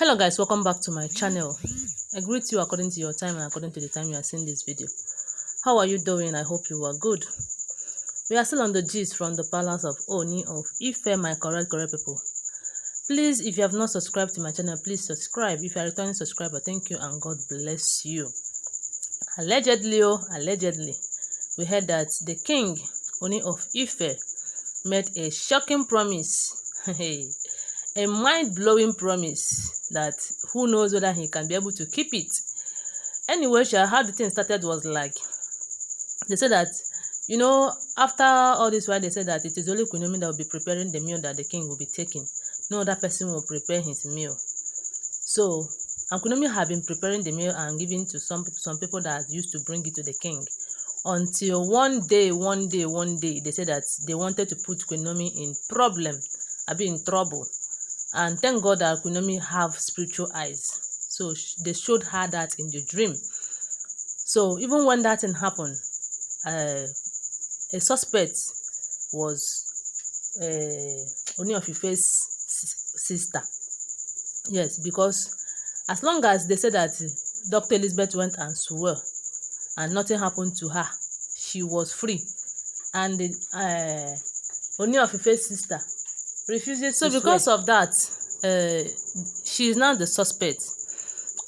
Hello guys, welcome back to my channel. I greet you according to your time and according to the time you are seeing this video. How are you doing? I hope you are good. We are still on the gist from the palace of Ooni of Ife, my correct people. Please, if you have not subscribed to my channel, please subscribe. If you are a returning subscriber, thank you and God bless you. Allegedly, we heard that the king, Ooni of Ife, made a shocking promise. A mind-blowing promise that who knows whether he can be able to keep it. Anyway, how the thing started was like, they said that, after all this while, they said that it is only Queen Naomi that will be preparing the meal that the king will be taking. No other person will prepare his meal. So, and Queen Naomi had been preparing the meal and giving to some people that used to bring it to the king. Until one day, they said that they wanted to put Queen Naomi in trouble. And thank God that Queen Naomi have spiritual eyes. So they showed her that in the dream. So even when that thing happened, a suspect was Ooni of Ife's sister. Yes, because as long as they said that Dr. Elizabeth went and swore and nothing happened to her, she was free. And Ooni of Ife's sister refuses to swear. Because of that, she is now the suspect.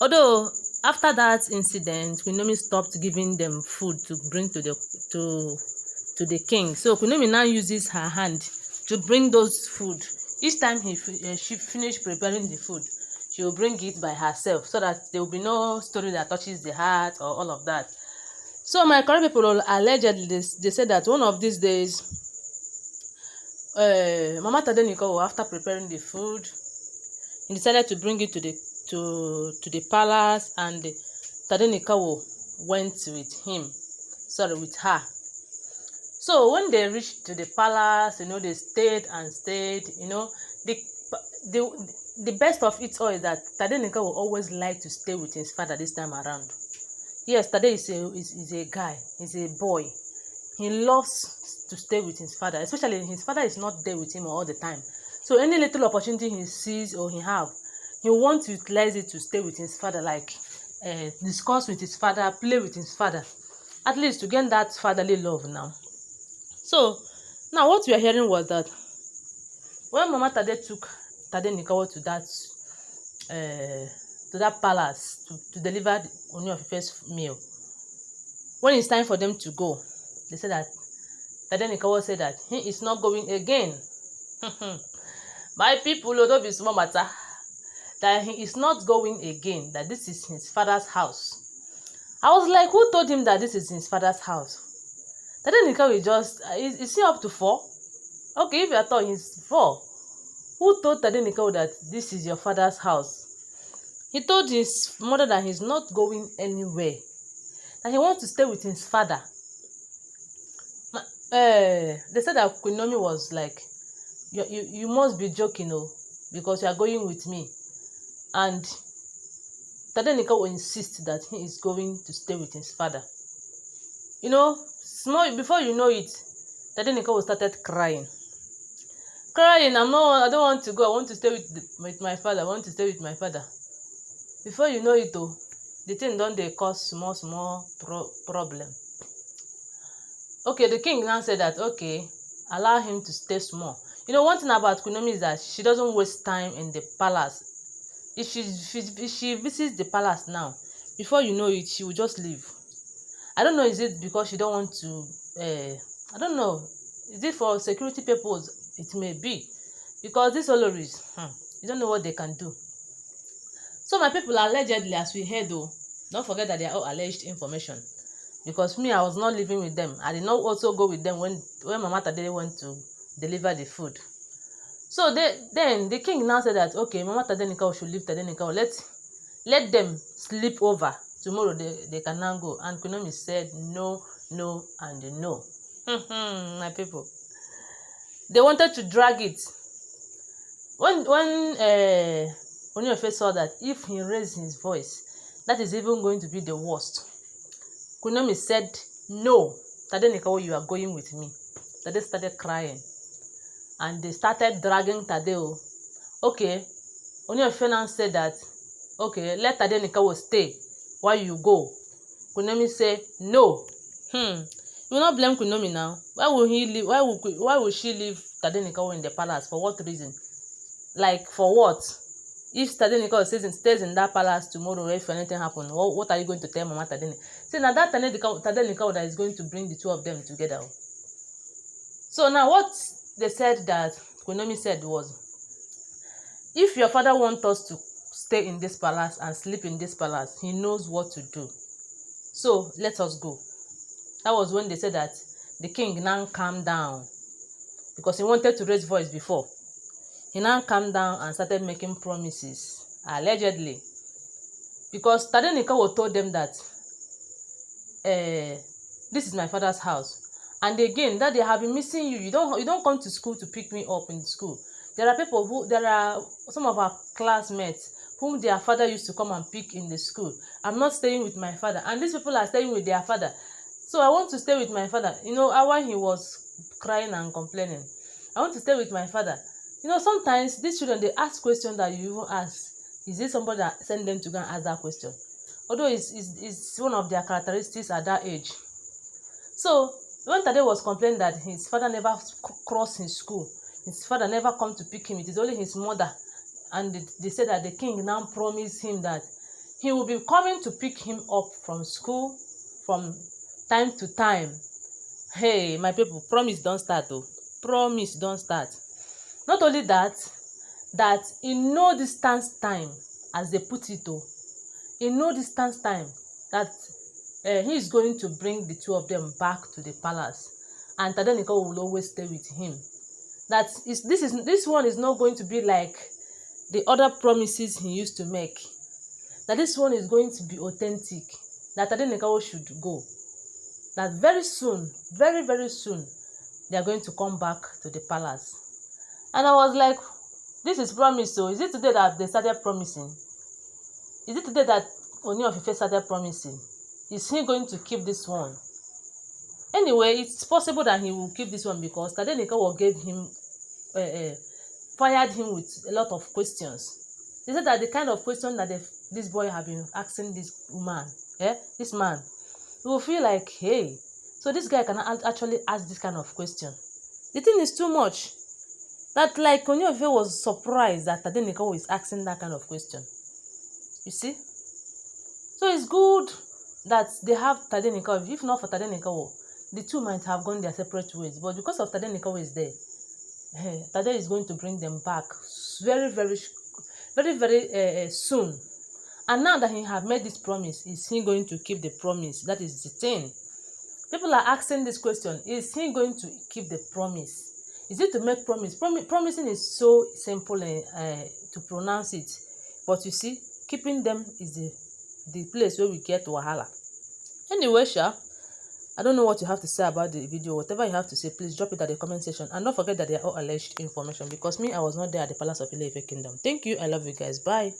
Although after that incident, Queen Naomi stopped giving them food to bring to the king. So Queen Naomi now uses her hand to bring those food. Each time she finished preparing the food, she will bring it by herself so that there will be no story that touches the heart or all of that. So my correct people allegedly they said that one of these days, Mama TADENIKAWO, after preparing the food, he decided to bring it to the palace, and TADENIKAWO went with her. So when they reached to the palace, they stayed. The best of it all is that TADENIKAWO always liked to stay with his father this time around. Yes, Tade is a guy, he's a boy. He loves to stay with his father, especially his father is not there with him all the time. So any little opportunity he sees or he wants to utilize it to stay with his father, like discuss with his father, play with his father, at least to gain that fatherly love now. So now what we are hearing was that when Mama Tade took TADENIKAWO to that palace to deliver the Ooni of Ife's meal, when it's time for them to go, they said that TADENIKAWO said that he is not going again. My people, don't be small matter. That he is not going again, that this is his father's house. I was like, who told him that this is his father's house? TADENIKAWO is he up to 4? Okay, if you are told he's 4, who told TADENIKAWO that this is your father's house? He told his mother that he's not going anywhere, that he wants to stay with his father. They said that Queen Naomi was like, you must be joking, because you are going with me. And TADENIKAWO insists that he is going to stay with his father. Small before you know it, TADENIKAWO started crying. I don't want to go. I want to stay with my father. I want to stay with my father. Before you know it, the thing don't they cause small problem. Okay, the king now said that, okay, allow him to stay small. One thing about Queen Naomi is that she doesn't waste time in the palace. If she visits the palace now, before you know it, she will just leave. I don't know, is it because she don't want to, I don't know, is it for security purposes? It may be. Because these oloris, you don't know what they can do. So my people, allegedly, as we heard, don't forget that they are all alleged information. Because me, I was not living with them. I did not also go with them when Mama Tade went to deliver the food. So then the king now said that, okay, Mama TADENIKAWO should leave TADENIKAWO. Let them sleep over. Tomorrow they can now go. And Queen Naomi said no, and no. My people. They wanted to drag it. When Ooni of Ife saw that if he raised his voice, that is even going to be the worst. Queen Naomi said, no, TADENIKAWO, you are going with me. Tade started crying. And they started dragging Tade. Okay, Ooni of Ife now said that, okay, let Tadenikawo stay while you go. Queen Naomi say no. You will not blame Queen Naomi now. Why will he leave? Why will she leave Tadenikawo in the palace? For what reason? Like, for what? If Tadenikawo stays in that palace tomorrow, if anything happen, what are you going to tell Mama Tadeni? See, now that Tadenikawo that is going to bring the two of them together. So now what they said that Queen Naomi said was, if your father wants us to stay in this palace and sleep in this palace, he knows what to do. So let us go. That was when they said that the king now calmed down, because he wanted to raise voice before. He now calmed down and started making promises, allegedly. Because Tadenikawo told them that this is my father's house. And again, that they have been missing you. You don't come to school to pick me up in school. There are some of our classmates whom their father used to come and pick in the school. I'm not staying with my father, and these people are staying with their father. So I want to stay with my father. While he was crying and complaining, I want to stay with my father. Sometimes these children, they ask questions that you even ask. Is it somebody that sent them to go and ask that question? Although it's one of their characteristics at that age. So when Tade was complaining that his father never crossed his school, his father never come to pick him, it is only his mother, and they said that the king now promised him that he will be coming to pick him up from school from time to time. Hey, my people, promise don't start though. Promise don't start. Not only that in no distance time, as they put it though, in no distance time, that he is going to bring the two of them back to the palace, and Tadenikawo will always stay with him. That this one is not going to be like the other promises he used to make. That this one is going to be authentic. That Tadenikawo should go. That very soon, very, very soon, they are going to come back to the palace. And I was like, this is promise. So is it today that they started promising? Is it today that Ooni of Ife started promising? Is he going to keep this one? Anyway, it's possible that he will keep this one, because Tadenikawo gave him, fired him with a lot of questions. They said that the kind of question that this boy have been asking this woman, this man, he will feel like, hey, so this guy can actually ask this kind of question. The thing is too much. That like Ooni of Ife was surprised that Tadenikawo is asking that kind of question. You see? So it's good that they have Tadenikawo. If not for Tadenikawo, the two might have gone their separate ways. But because of Tadenikawo is there, Tade is going to bring them back very, very, very, very soon. And now that he have made this promise, is he going to keep the promise? That is the thing. People are asking this question: is he going to keep the promise? Is it to make promise? Promising is so simple to pronounce it, but you see, keeping them is the place where we get wahala. Anyway, I don't know what you have to say about the video. Whatever you have to say, please drop it at the comment section. And don't forget that they are all alleged information, because me, I was not there at the Palace of Ile Ife Kingdom. Thank you. I love you guys. Bye.